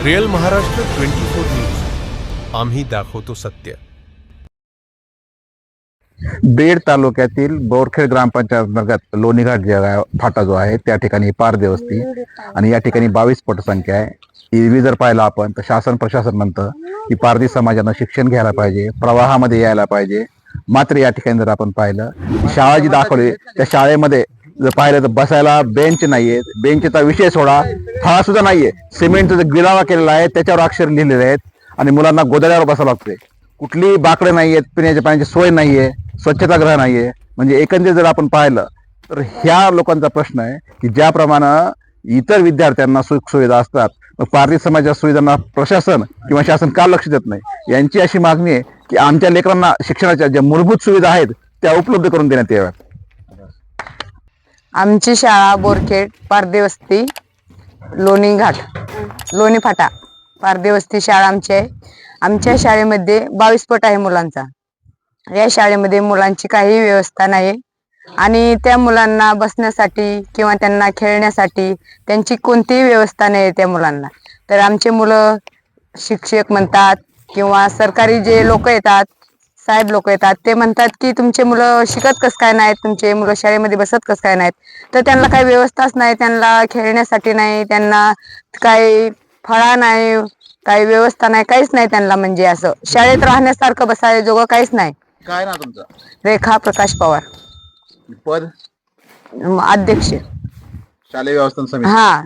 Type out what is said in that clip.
Real Maharashtra 24 news, आम्ही दाखवतो सत्य. बीड तालुक्यातील बोरखेड ग्रामपंचायत अंतर्गत लोणीघाट फाटा जो आहे त्या ठिकाणी पारदेवस्ती आणि या ठिकाणी 22 पटसंख्या आहे. एरवी जर पाहिलं आपण तर शासन प्रशासन म्हणतं की पारधी समाजानं शिक्षण घ्यायला पाहिजे, प्रवाहामध्ये यायला पाहिजे. मात्र या ठिकाणी जर आपण पाहिलं शाळा जी दाखवली त्या शाळेमध्ये जर पाहिलं तर बसायला बेंच नाहीये. बेंचचा विषय सोडा, फळा सुद्धा नाहीये. सिमेंटचा जो गिलावा केलेला आहे त्याच्यावर अक्षर लिहिलेले आहेत आणि मुलांना गोदड्यावर बसावं लागते. कुठलीही बाकडे नाहीयेत, पिण्याच्या पाण्याची सोय नाहीये, स्वच्छतागृह नाहीये. म्हणजे एकंदरीत जर आपण पाहिलं तर ह्या लोकांचा प्रश्न आहे की ज्याप्रमाणे इतर विद्यार्थ्यांना सुखसुविधा असतात, मग पारधी समाजाच्या सुविधांना प्रशासन किंवा शासन का लक्ष देत नाही. यांची अशी मागणी आहे की आमच्या लेकरांना शिक्षणाच्या ज्या मूलभूत सुविधा आहेत त्या उपलब्ध करून देण्यात याव्यात. आमची शाळा बोरखेड पारदेवस्ती लोणीघाट लोणी फाटा पारदेवस्ती शाळा आमची आहे. आमच्या शाळेमध्ये 22 पट आहे मुलांचा. या शाळेमध्ये मुलांची काही व्यवस्था नाही आणि त्या मुलांना बसण्यासाठी किंवा त्यांना खेळण्यासाठी त्यांची कोणतीही व्यवस्था नाही त्या मुलांना. तर आमचे मुलं शिक्षक म्हणतात किंवा सरकारी जे लोक येतात, साहेब लोक येतात, ते म्हणतात की तुमचे मुलं शिकत कस काय नाहीत, तुमचे मुलं शाळेमध्ये बसत कस काय नाहीत. तर त्यांना काही व्यवस्थाच नाही, त्यांना खेळण्यासाठी नाही, त्यांना काही फळा नाही, काही व्यवस्था नाही, काहीच नाही त्यांना. म्हणजे असं शाळेत राहण्यासारखं बसायला जोगं काहीच नाही. काय ना तुमचं? रेखा प्रकाश पवार, पद अध्यक्ष. शालेय व्यवस्थापन समिती. हा.